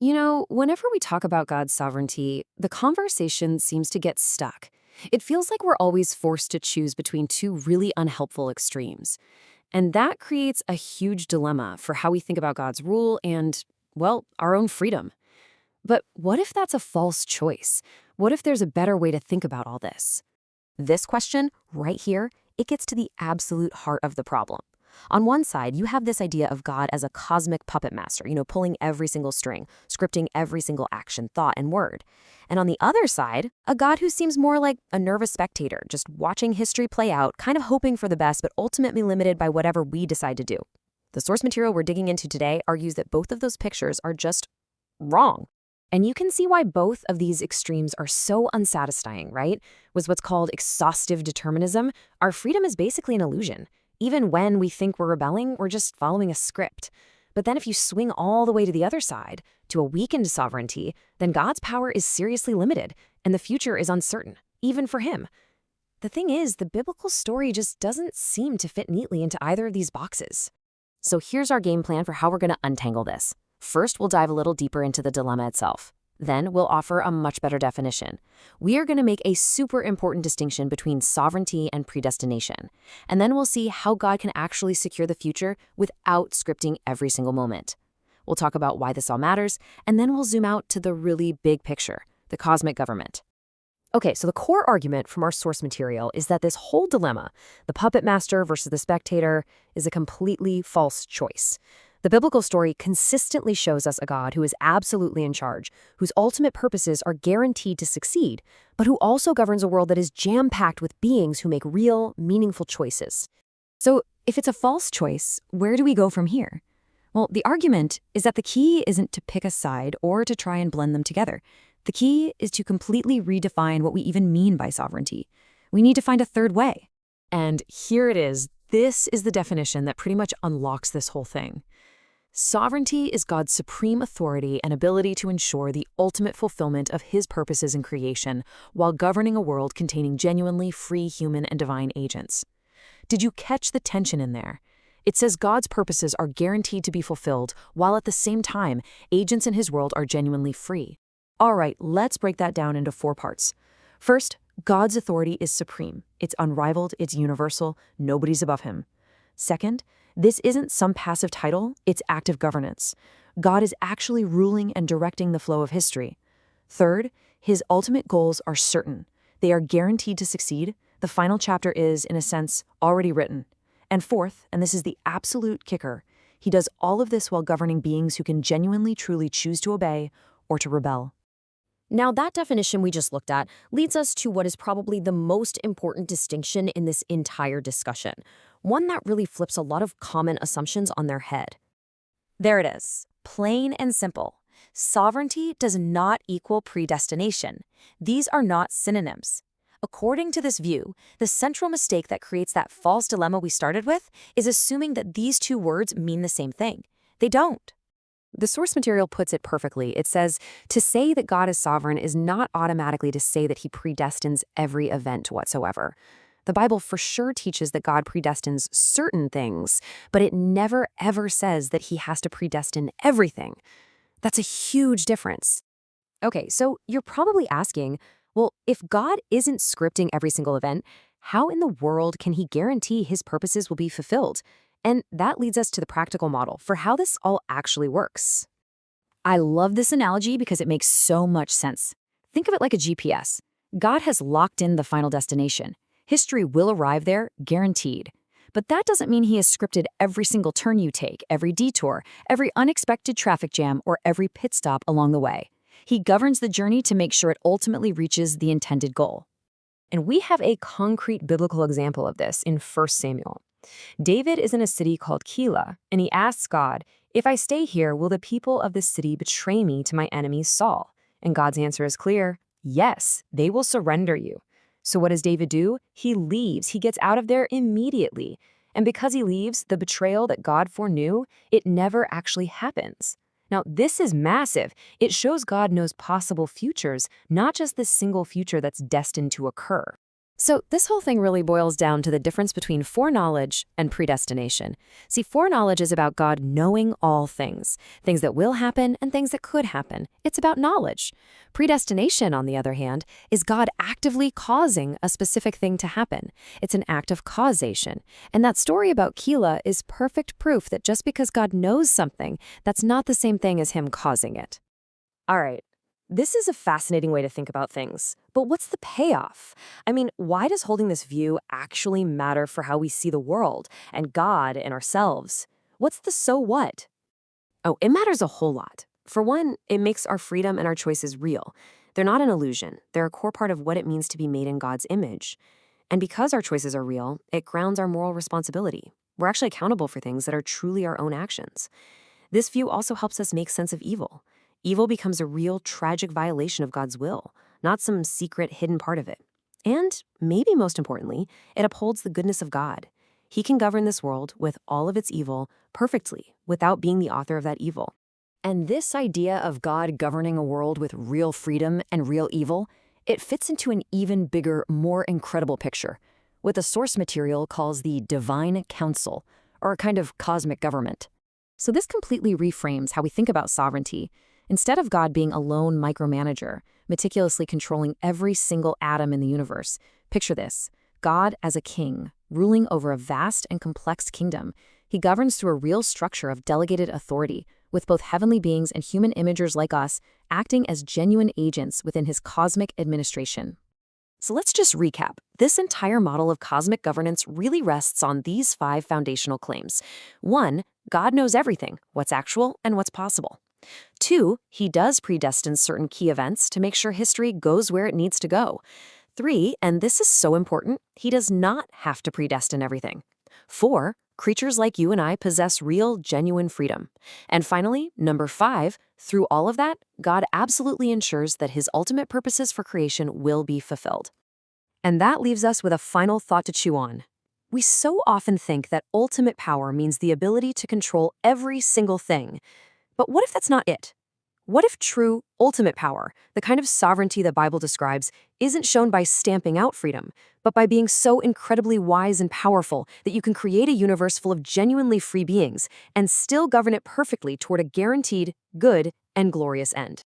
Whenever we talk about God's sovereignty, the conversation seems to get stuck. It feels like we're always forced to choose between two really unhelpful extremes. And that creates a huge dilemma for how we think about God's rule and, well, our own freedom. But what if that's a false choice? What if there's a better way to think about all this? This question, right here, it gets to the absolute heart of the problem. On one side, you have this idea of God as a cosmic puppet master, pulling every single string, scripting every single action, thought, and word. And on the other side, a God who seems more like a nervous spectator, just watching history play out, kind of hoping for the best, but ultimately limited by whatever we decide to do. The source material we're digging into today argues that both of those pictures are just wrong. And you can see why both of these extremes are so unsatisfying, right? With what's called exhaustive determinism, our freedom is basically an illusion. Even when we think we're rebelling, we're just following a script. But then if you swing all the way to the other side, to a weakened sovereignty, then God's power is seriously limited, and the future is uncertain, even for him. The thing is, the biblical story just doesn't seem to fit neatly into either of these boxes. So here's our game plan for how we're going to untangle this. First, we'll dive a little deeper into the dilemma itself. Then we'll offer a much better definition. We are going to make a super important distinction between sovereignty and predestination. And then we'll see how God can actually secure the future without scripting every single moment. We'll talk about why this all matters, and then we'll zoom out to the really big picture, the cosmic government. Okay, so the core argument from our source material is that this whole dilemma, the puppet master versus the spectator, is a completely false choice. The biblical story consistently shows us a God who is absolutely in charge, whose ultimate purposes are guaranteed to succeed, but who also governs a world that is jam-packed with beings who make real, meaningful choices. So, if it's a false choice, where do we go from here? Well, the argument is that the key isn't to pick a side or to try and blend them together. The key is to completely redefine what we even mean by sovereignty. We need to find a third way. And here it is. This is the definition that pretty much unlocks this whole thing. Sovereignty is God's supreme authority and ability to ensure the ultimate fulfillment of his purposes in creation while governing a world containing genuinely free human and divine agents. Did you catch the tension in there? It says God's purposes are guaranteed to be fulfilled while at the same time, agents in his world are genuinely free. All right, let's break that down into 4 parts. First, God's authority is supreme. It's unrivaled, it's universal, nobody's above him. Second, this isn't some passive title, it's active governance. God is actually ruling and directing the flow of history. Third, his ultimate goals are certain. They are guaranteed to succeed. The final chapter is, in a sense, already written. And fourth, and this is the absolute kicker, he does all of this while governing beings who can genuinely, truly choose to obey or to rebel. Now, that definition we just looked at leads us to what is probably the most important distinction in this entire discussion, one that really flips a lot of common assumptions on their head. There it is, plain and simple. Sovereignty does not equal predestination. These are not synonyms. According to this view, the central mistake that creates that false dilemma we started with is assuming that these two words mean the same thing. They don't. The source material puts it perfectly. It says, to say that God is sovereign is not automatically to say that he predestines every event whatsoever. The Bible for sure teaches that God predestines certain things, but it never ever says that he has to predestine everything. That's a huge difference. Okay, so you're probably asking, well, if God isn't scripting every single event, how in the world can he guarantee his purposes will be fulfilled? And that leads us to the practical model for how this all actually works. I love this analogy because it makes so much sense. Think of it like a GPS. God has locked in the final destination. History will arrive there, guaranteed. But that doesn't mean he has scripted every single turn you take, every detour, every unexpected traffic jam, or every pit stop along the way. He governs the journey to make sure it ultimately reaches the intended goal. And we have a concrete biblical example of this in 1 Samuel. David is in a city called Keilah, and he asks God, if I stay here, will the people of this city betray me to my enemy Saul? And God's answer is clear, yes, they will surrender you. So what does David do? He leaves. He gets out of there immediately. And because he leaves, the betrayal that God foreknew, it never actually happens. Now, this is massive. It shows God knows possible futures, not just this single future that's destined to occur. So, this whole thing really boils down to the difference between foreknowledge and predestination. See, foreknowledge is about God knowing all things that will happen and things that could happen. It's about knowledge. Predestination, on the other hand, is God actively causing a specific thing to happen. It's an act of causation. And that story about Keilah is perfect proof that just because God knows something, that's not the same thing as him causing it. All right. This is a fascinating way to think about things. But what's the payoff? I mean, why does holding this view actually matter for how we see the world and God and ourselves? What's the so what? Oh, it matters a whole lot. For one, it makes our freedom and our choices real. They're not an illusion. They're a core part of what it means to be made in God's image. And because our choices are real, it grounds our moral responsibility. We're actually accountable for things that are truly our own actions. This view also helps us make sense of evil. Evil becomes a real, tragic violation of God's will, not some secret, hidden part of it. And, maybe most importantly, it upholds the goodness of God. He can govern this world with all of its evil perfectly, without being the author of that evil. And this idea of God governing a world with real freedom and real evil, it fits into an even bigger, more incredible picture, what the source material calls the divine council, or a kind of cosmic government. So this completely reframes how we think about sovereignty. Instead of God being a lone micromanager, meticulously controlling every single atom in the universe, picture this: God as a king, ruling over a vast and complex kingdom. He governs through a real structure of delegated authority, with both heavenly beings and human imagers like us acting as genuine agents within his cosmic administration. So let's just recap. This entire model of cosmic governance really rests on these 5 foundational claims. 1, God knows everything, what's actual and what's possible. 2, he does predestine certain key events to make sure history goes where it needs to go. 3, and this is so important, he does not have to predestine everything. 4, creatures like you and I possess real, genuine freedom. And finally, number 5, through all of that, God absolutely ensures that his ultimate purposes for creation will be fulfilled. And that leaves us with a final thought to chew on. We so often think that ultimate power means the ability to control every single thing. But what if that's not it? What if true, ultimate power, the kind of sovereignty the Bible describes, isn't shown by stamping out freedom, but by being so incredibly wise and powerful that you can create a universe full of genuinely free beings and still govern it perfectly toward a guaranteed, good, and glorious end?